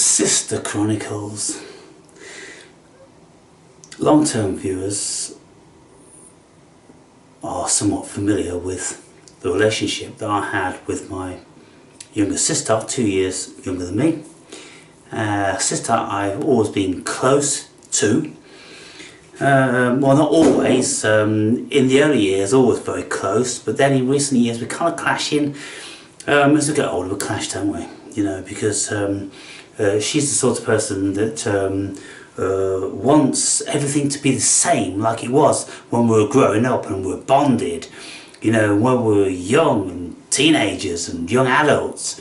Sister Chronicles. Long-term viewers are somewhat familiar with the relationship that I had with my younger sister, 2 years younger than me. Sister I've always been close to. Well, not always. In the early years, always very close, but then in recent years we're kind of clashing. As we get older, we clash, don't we? You know, because she's the sort of person that wants everything to be the same like it was when we were growing up and we were bonded, you know, when we were young and teenagers and young adults.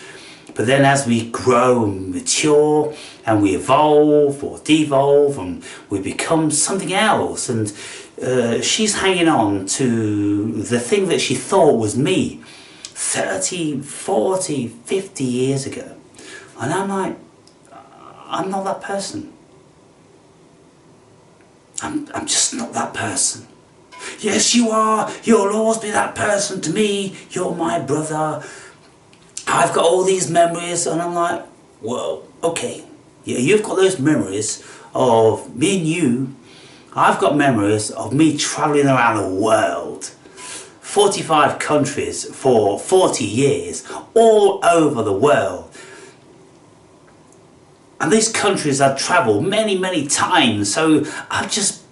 But then as we grow and mature and we evolve or devolve and we become something else, and she's hanging on to the thing that she thought was me 30, 40, 50 years ago. And I'm like, I'm not that person. I'm just not that person. Yes, you are. You'll always be that person to me. You're my brother. I've got all these memories. And I'm like, well, okay. Yeah, you've got those memories of me and you. I've got memories of me travelling around the world. 45 countries for 40 years. All over the world. And these countries I've travelled many, many times, so I've just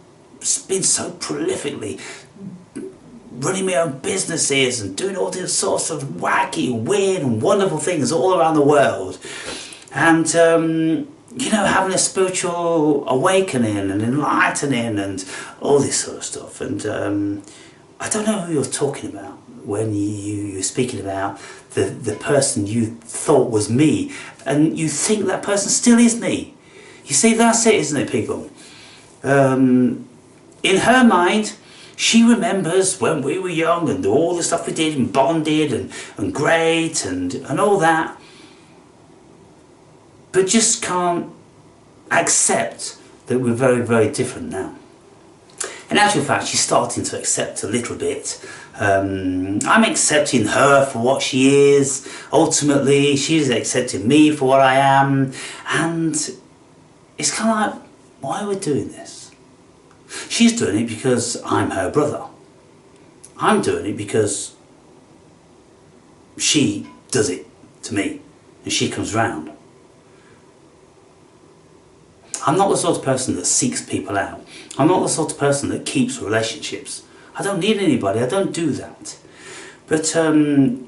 been so prolifically running my own businesses and doing all these sorts of wacky, weird and wonderful things all around the world. And, you know, having a spiritual awakening and enlightening and all this sort of stuff. And I don't know who you're talking about when you're speaking about the person you thought was me, and you think that person still is me. You see, that's it, isn't it, people? In her mind, she remembers when we were young and all the stuff we did and bonded and great and all that, but just can't accept that we're very, very different now. In actual fact, she's starting to accept a little bit. I'm accepting her for what she is. Ultimately, she's accepting me for what I am. And it's kind of like, why are we doing this? She's doing it because I'm her brother. I'm doing it because she does it to me and she comes round. I'm not the sort of person that seeks people out. I'm not the sort of person that keeps relationships. I don't need anybody, I don't do that. But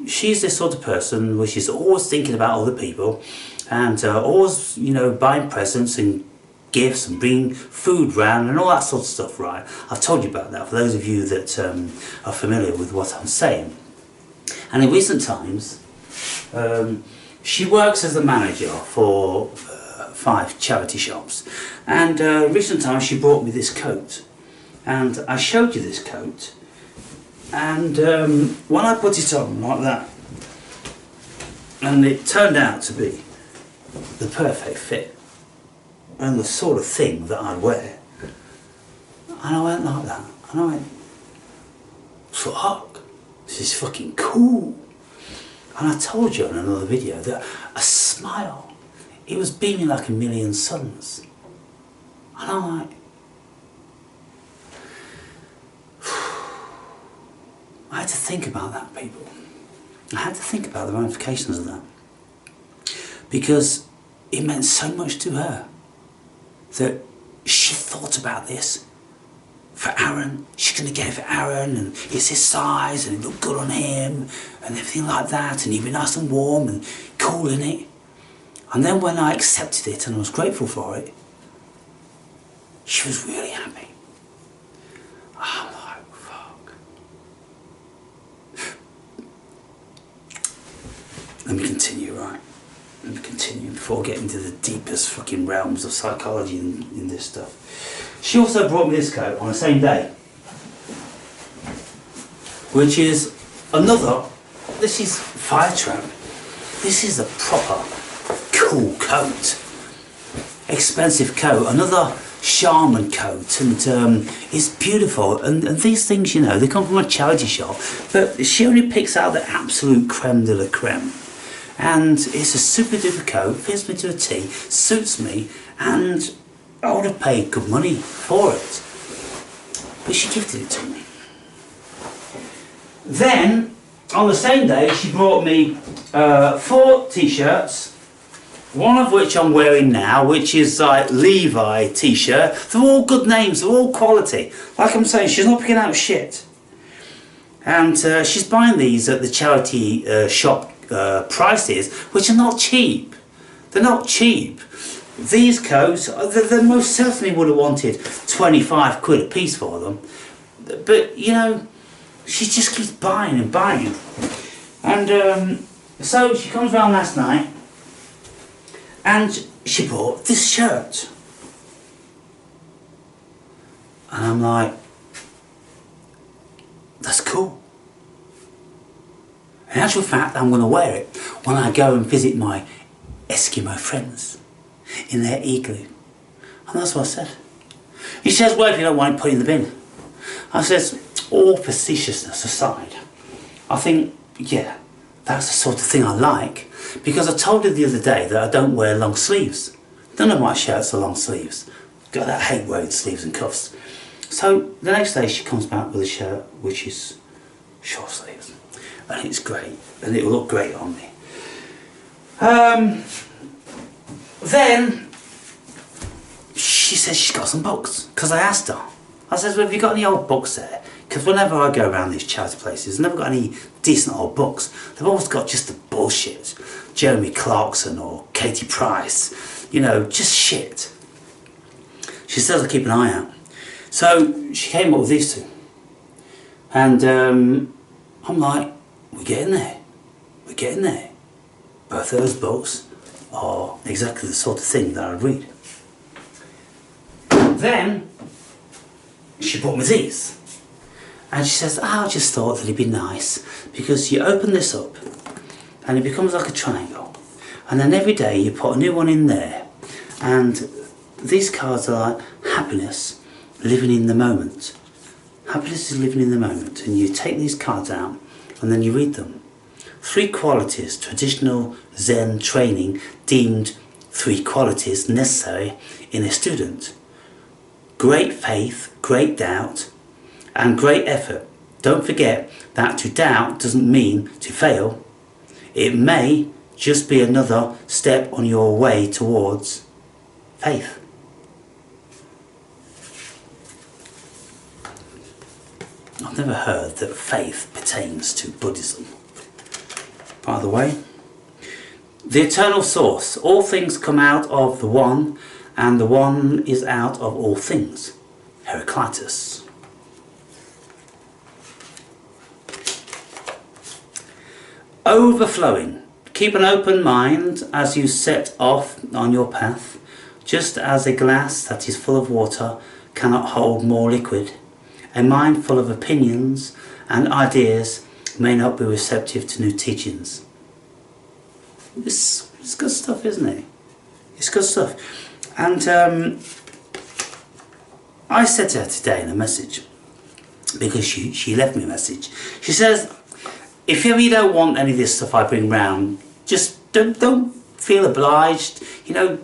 she's this sort of person where she's always thinking about other people and always, you know, buying presents and gifts and bringing food round and all that sort of stuff, right? I've told you about that for those of you that are familiar with what I'm saying. And in recent times, she works as a manager for 5 charity shops, and recent times she brought me this coat, and I showed you this coat, and when I put it on like that, and it turned out to be the perfect fit and the sort of thing that I'd wear, and I went like that, and I went, fuck, this is fucking cool. And I told you in another video that a smile, it was beaming like a million suns. And I'm like, I had to think about that, people. I had to think about the ramifications of that. Because it meant so much to her that she thought about this for Aaron. She's going to get it for Aaron, and it's his size, and it looked good on him, and everything like that, and he'd be nice and warm and cool in it. And then when I accepted it and I was grateful for it, she was really happy. I'm like, fuck. Let me continue, right? Let me continue before getting into the deepest fucking realms of psychology in this stuff. She also brought me this coat on the same day, which is another, this is fire trap. This is a proper cool coat, expensive coat, another shaman coat, and it's beautiful. And these things, you know, they come from a charity shop, but she only picks out the absolute creme de la creme. and it's a super duper coat, fits me to a T, suits me, and I would have paid good money for it. But she gifted it to me. Then, on the same day, she brought me 4 t-shirts, one of which I'm wearing now, which is like Levi t-shirt. They're all good names, they're all quality. Like I'm saying, she's not picking out shit. And she's buying these at the charity shop prices, which are not cheap. They're not cheap. These coats, they most certainly would have wanted 25 quid a piece for them. But, you know, she just keeps buying and buying. And so she comes round last night and she bought this shirt. And I'm like, that's cool. In actual fact, I'm going to wear it when I go and visit my Eskimo friends in their igloo. And that's what I said. He says, well, if you don't want it, put it in the bin. I says, all facetiousness aside, I think, yeah, that's the sort of thing I like, because I told her the other day that I don't wear long sleeves. None of my shirts are long sleeves. God, I hate wearing sleeves and cuffs. So the next day she comes back with a shirt which is short sleeves, and it's great, and it will look great on me. Then she says she's got some books, because I asked her. I said, well, have you got any old books there? Because whenever I go around these charity places, I've never got any decent old books. They've always got just the bullshit. Jeremy Clarkson or Katie Price, you know, just shit. She says I'll keep an eye out. So she came up with these 2. And I'm like, we're getting there. We're getting there. Both of those books are exactly the sort of thing that I read. Then she brought me these. And she says, I just thought that it'd be nice because you open this up and it becomes like a triangle. And then every day you put a new one in there. And these cards are like happiness, living in the moment. Happiness is living in the moment. And you take these cards out and then you read them. 3 qualities, traditional Zen training deemed 3 qualities necessary in a student. Great faith, great doubt, and great effort. Don't forget that to doubt doesn't mean to fail. It may just be another step on your way towards faith. I've never heard that faith pertains to Buddhism. By the way, the eternal source. All things come out of the One, and the One is out of all things. Heraclitus. Overflowing. Keep an open mind as you set off on your path, just as a glass that is full of water cannot hold more liquid. A mind full of opinions and ideas may not be receptive to new teachings. It's good stuff, isn't it? It's good stuff. And I said to her today in a message, because she left me a message. She says, if you don't want any of this stuff I bring round, just don't feel obliged. You know,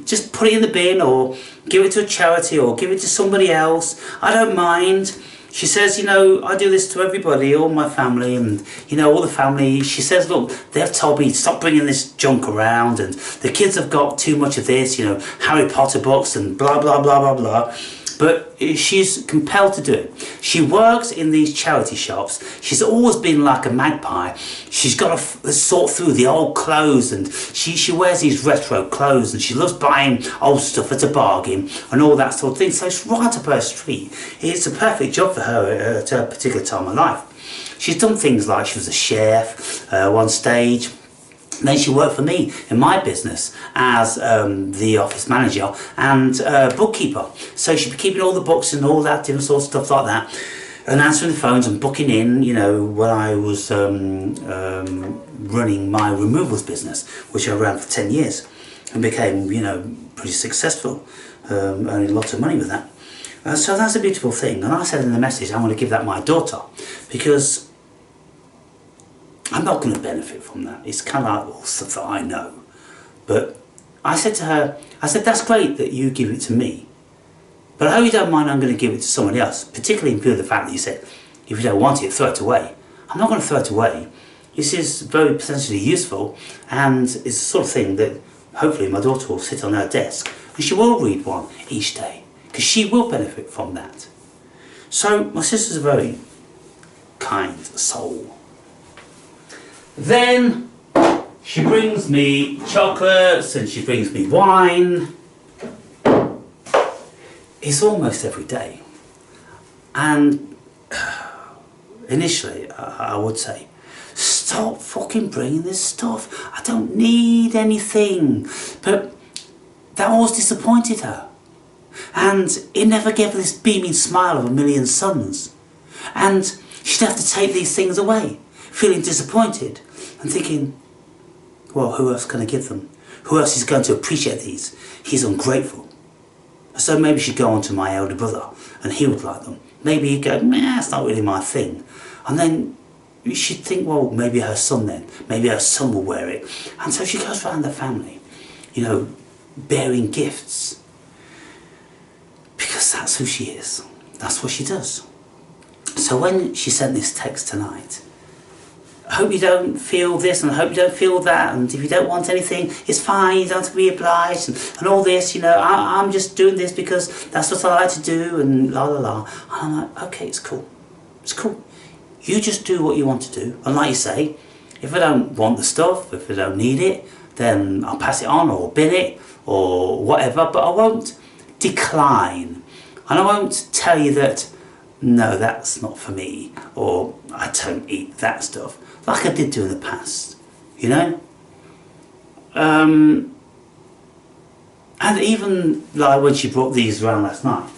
just put it in the bin or give it to a charity or give it to somebody else. I don't mind. She says, you know, I do this to everybody, all my family, and, you know, all the family. She says, look, they've told me stop bringing this junk around, and the kids have got too much of this, you know, Harry Potter books and blah, blah, blah, blah, blah. But she's compelled to do it. She works in these charity shops. She's always been like a magpie. She's got to sort through the old clothes, and she wears these retro clothes, and she loves buying old stuff at a bargain and all that sort of thing. So it's right up her street. It's a perfect job for her at her particular time of life. She's done things like she was a chef one stage. Then she worked for me in my business as the office manager and bookkeeper. So she'd be keeping all the books and all that different sort of stuff like that, and answering the phones and booking in, you know, when I was running my removals business, which I ran for 10 years and became, you know, pretty successful, earning lots of money with that. So that's a beautiful thing. And I said in the message, I want to give that my daughter, because I'm not going to benefit from that. It's kind of like all stuff that I know. But I said to her, I said, that's great that you give it to me. But I hope you don't mind I'm going to give it to somebody else. Particularly in view of the fact that you said, if you don't want it, throw it away. I'm not going to throw it away. This is very potentially useful, and it's the sort of thing that hopefully my daughter will sit on her desk and she will read one each day, because she will benefit from that. So my sister's a very kind soul. Then she brings me chocolates and she brings me wine. It's almost every day. And initially I would say, stop fucking bringing this stuff. I don't need anything. But that always disappointed her. And it never gave her this beaming smile of a million suns. And she'd have to take these things away, feeling disappointed and thinking, well, who else can I give them? Who else is going to appreciate these? He's ungrateful. So maybe she'd go on to my elder brother and he would like them. Maybe he'd go, nah, it's not really my thing. And then she'd think, well, maybe her son then. Maybe her son will wear it. And so she goes around the family, you know, bearing gifts. Because that's who she is. That's what she does. So when she sent this text tonight, I hope you don't feel this and I hope you don't feel that, and if you don't want anything, it's fine, you don't have to be obliged, and all this, you know, I'm just doing this because that's what I like to do, and la la la. And I'm like, okay, it's cool. It's cool. You just do what you want to do. And like you say, if I don't want the stuff, if I don't need it, then I'll pass it on or bin it or whatever, but I won't decline. And I won't tell you that, no, that's not for me, or I don't eat that stuff, like I did do in the past, you know? And even like when she brought these around last night,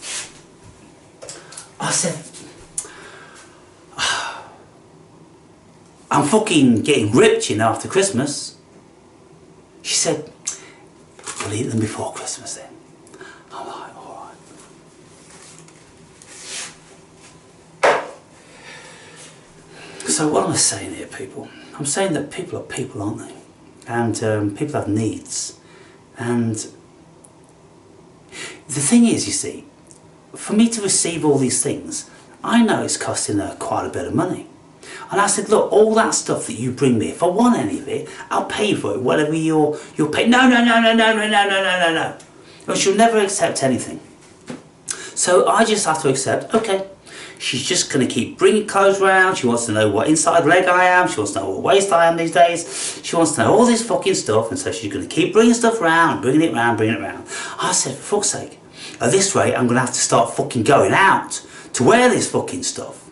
I said, I'm fucking getting ripped, you know, after Christmas. She said, we'll eat them before Christmas then. I'm like, alright. So what am I saying here, people? I'm saying that people are people, aren't they? And people have needs. And the thing is, you see, for me to receive all these things, I know it's costing her quite a bit of money. And I said, look, all that stuff that you bring me, if I want any of it, I'll pay for it, whatever you'll pay. No. Well, she'll never accept anything. So I just have to accept, okay, she's just going to keep bringing clothes around. She wants to know what inside leg I am. She wants to know what waist I am these days. She wants to know all this fucking stuff. And so she's going to keep bringing stuff around, bringing it around. I said, for fuck's sake, at this rate, I'm going to have to start fucking going out to wear this fucking stuff.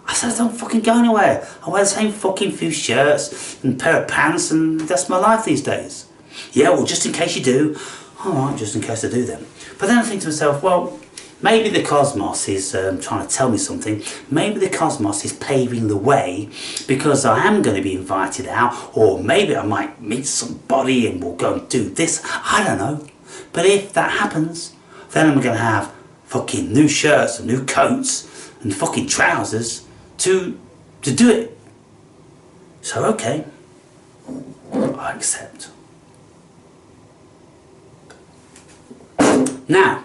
I said, I don't fucking go anywhere. I wear the same fucking few shirts and pair of pants, and that's my life these days. Yeah, well, just in case you do. Alright, just in case I do then. But then I think to myself, well, maybe the cosmos is trying to tell me something. Maybe the cosmos is paving the way because I am going to be invited out, or maybe I might meet somebody and we'll go and do this. I don't know. But if that happens, then I'm going to have fucking new shirts and new coats and fucking trousers to do it. So okay, I accept. Now,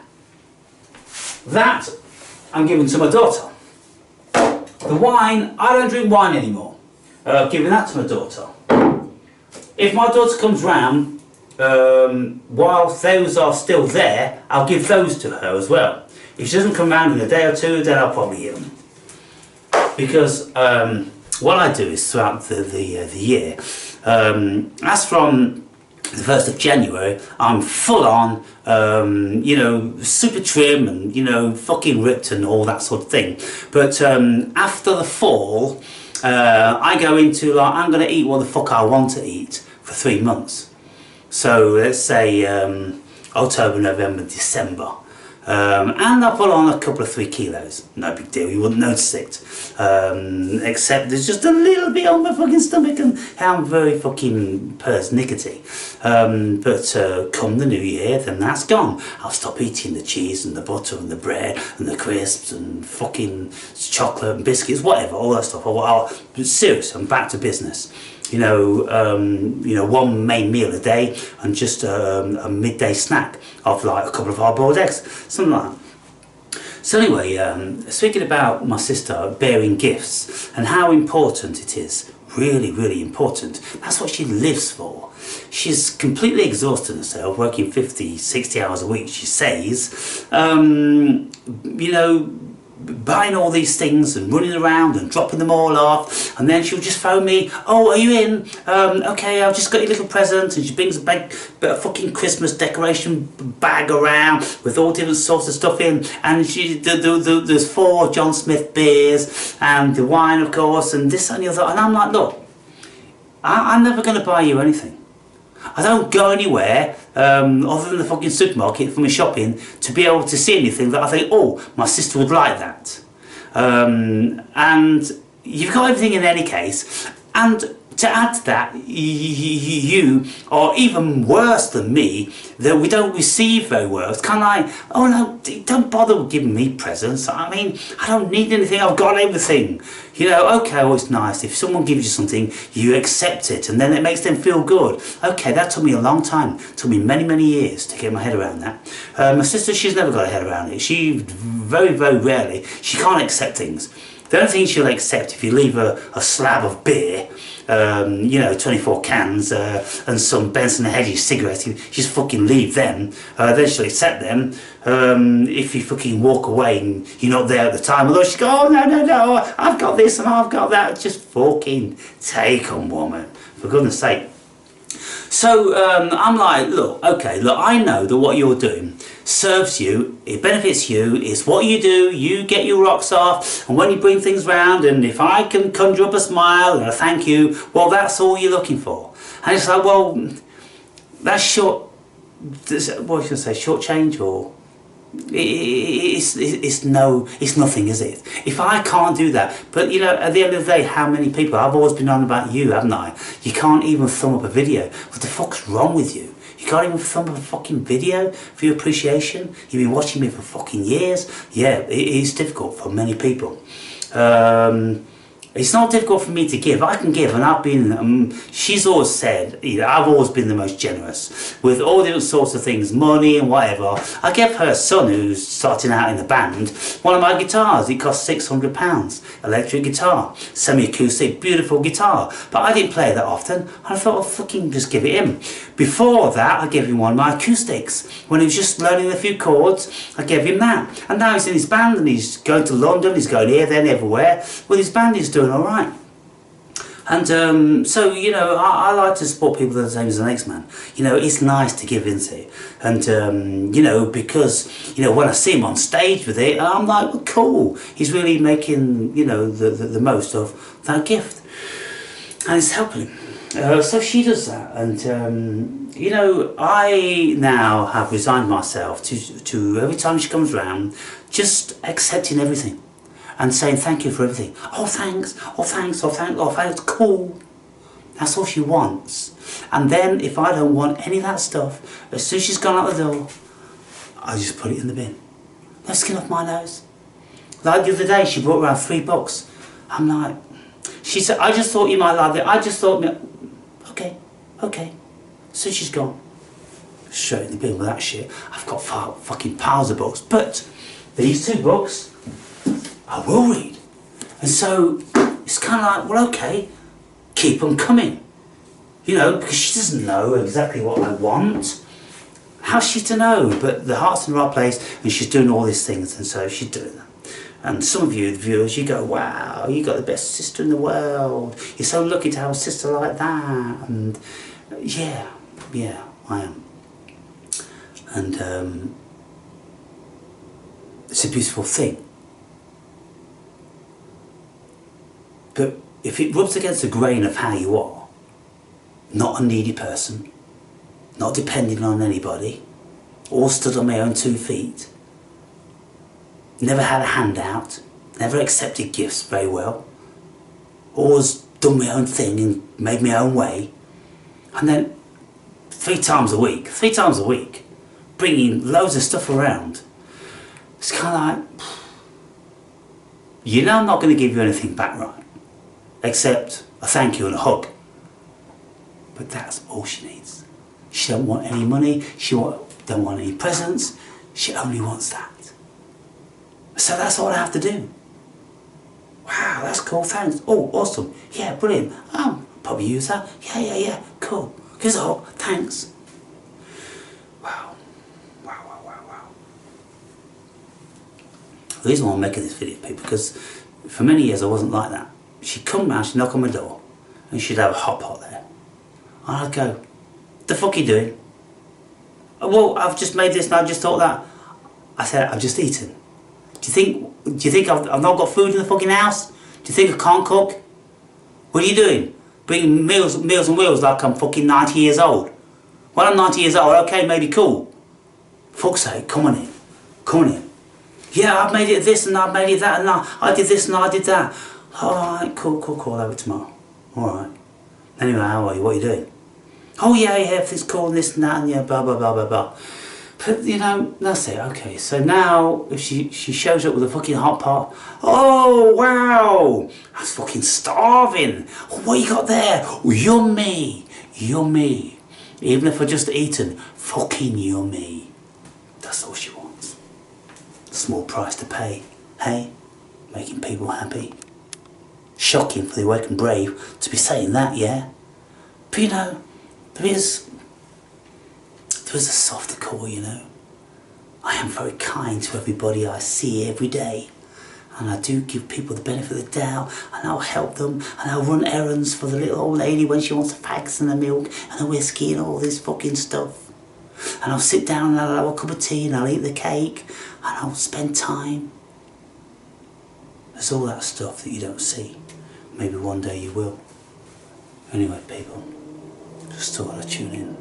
that I'm giving to my daughter. The wine, I don't drink wine anymore. I'm giving that to my daughter. If my daughter comes round, while those are still there, I'll give those to her as well. If she doesn't come round in a day or two, then I'll probably eat them. Because what I do is throughout the year, as from the 1st of January, I'm full on, you know, super trim and, you know, fucking ripped and all that sort of thing. But after the fall, I go into, like, I'm going to eat what the fuck I want to eat for 3 months. So let's say October, November, December. And I put on a couple of 3 kilos. No big deal, you wouldn't notice it. Except there's just a little bit on my fucking stomach and I'm very fucking persnickety. But come the new year, then that's gone. I'll stop eating the cheese and the butter and the bread and the crisps and fucking chocolate and biscuits, whatever, all that stuff. But seriously, I'm back to business. You know, one main meal a day and just a midday snack of like a couple of hard-boiled eggs, something like that. So anyway, speaking about my sister bearing gifts and how important it is, really, really important. That's what she lives for. She's completely exhausted herself, working 50, 60 hours a week, she says. You know, buying all these things and running around and dropping them all off, and then she'll just phone me, oh, are you in? Okay, I've just got your little present, and she brings a big fucking Christmas decoration bag around with all different sorts of stuff in, and there's 4 John Smith beers and the wine, of course, and this and the other, and I'm like, look, I'm never going to buy you anything. I don't go anywhere other than the fucking supermarket for my shopping to be able to see anything that I think, oh, my sister would like that. And you've got everything in any case. And to add to that, you are even worse than me, that we don't receive very well. It's kind of like, oh no, don't bother giving me presents. I mean, I don't need anything, I've got everything. You know, okay, well, it's nice. If someone gives you something, you accept it, and then it makes them feel good. Okay, that took me a long time. It took me many, many years to get my head around that. My sister, she's never got her head around it. She, very, very rarely, she can't accept things. The only thing she'll accept if you leave her a slab of beer, you know, 24 cans and some Benson & Hedges cigarettes, you just fucking leave them, then she'll accept them. If you fucking walk away and you're not there at the time, although she goes, oh no, I've got this and I've got that, just fucking take them, woman, for goodness sake. So I'm like, look, okay, look, I know that what you're doing serves you, it benefits you, it's what you do, you get your rocks off, and when you bring things round, and if I can conjure up a smile and a thank you, well, that's all you're looking for. And it's like, well, that's short, what should I say, short change, or it's nothing, is it? If I can't do that, but you know, at the end of the day, how many people, I've always been on about you, haven't I? You can't even thumb up a video. What the fuck's wrong with you? You can't even thumb up a fucking video for your appreciation? You've been watching me for fucking years? Yeah, it is difficult for many people. It's not difficult for me to give. I can give, and I've been, she's always said, you know, I've always been the most generous with all different sorts of things, money and whatever. I gave her son, who's starting out in the band, one of my guitars. It cost £600, electric guitar, semi-acoustic, beautiful guitar. But I didn't play it that often, and I thought, I'll fucking just give it him. Before that, I gave him one of my acoustics. When he was just learning a few chords, I gave him that. And now he's in his band, and he's going to London, he's going here, there, and everywhere. With his band, he's doing all right. And so, you know, I like to support people that are the same as the next man. You know, it's nice to give into. And, you know, because, you know, when I see him on stage with it, I'm like, well, cool. He's really making, you know, the most of that gift. And it's helping him. So she does that. And, you know, I now have resigned myself to every time she comes around, just accepting everything. And saying thank you for everything. Oh thanks, oh thanks, oh thanks, oh thanks, cool. That's all she wants. And then if I don't want any of that stuff, as soon as she's gone out the door, I just put it in the bin. No skin off my nose. Like the other day, she brought around 3 books. I'm like, she said, I just thought you might like it. I just thought, okay. So she's gone. Straight in the bin with that shit. I've got fucking piles of books. But these 2 books, I will read. And so it's kind of like, well, okay, keep them coming. You know, because she doesn't know exactly what I want. How's she to know? But the heart's in the right place, and she's doing all these things, and so she's doing them. And some of you, the viewers, you go, wow, you got the best sister in the world. You're so lucky to have a sister like that. And yeah, I am. And it's a beautiful thing. But if it rubs against the grain of how you are, not a needy person, not depending on anybody, all stood on my own 2 feet, never had a handout, never accepted gifts very well, always done my own thing and made my own way, and then 3 times a week, bringing loads of stuff around. It's kind of like, you know I'm not going to give you anything back, right? Except a thank you and a hug. But that's all she needs. She don't want any money, don't want any presents, she only wants that. So that's all I have to do. Wow, that's cool, thanks. Oh, awesome. Yeah, brilliant. Probably use that. Yeah, cool. Here's all, thanks. Wow. The reason why I'm making this video, people, because for many years I wasn't like that. She'd come round, she'd knock on my door, and she'd have a hot pot there. And I'd go, the fuck are you doing? Well, I've just made this and I just thought that. I said, I've just eaten. Do you think I've not got food in the fucking house? Do you think I can't cook? What are you doing? Bringing meals and wheels like I'm fucking 90 years old. When I'm 90 years old, okay, maybe cool. Fuck's sake, come on in. Yeah, I've made it this and I've made it that and I did this and I did that. Alright, cool, I'll have it tomorrow. Alright. Anyway, how are you? What are you doing? Oh yeah, everything's cool and this and that and yeah, blah. But, you know, that's it, okay. So now, if she shows up with a fucking hot pot, oh, wow, I was fucking starving. Oh, what you got there? Oh, yummy. Even if I just eaten, fucking yummy. That's all she wants. Small price to pay, hey? Making people happy. Shocking for the awake and brave to be saying that, yeah? But you know, there is a softer core, you know. I am very kind to everybody I see every day. And I do give people the benefit of the doubt, and I'll help them, and I'll run errands for the little old lady when she wants the fags and the milk and the whiskey and all this fucking stuff. And I'll sit down and I'll have a cup of tea and I'll eat the cake and I'll spend time. There's all that stuff that you don't see. Maybe one day you will. Anyway, people, just thought I'd tune in.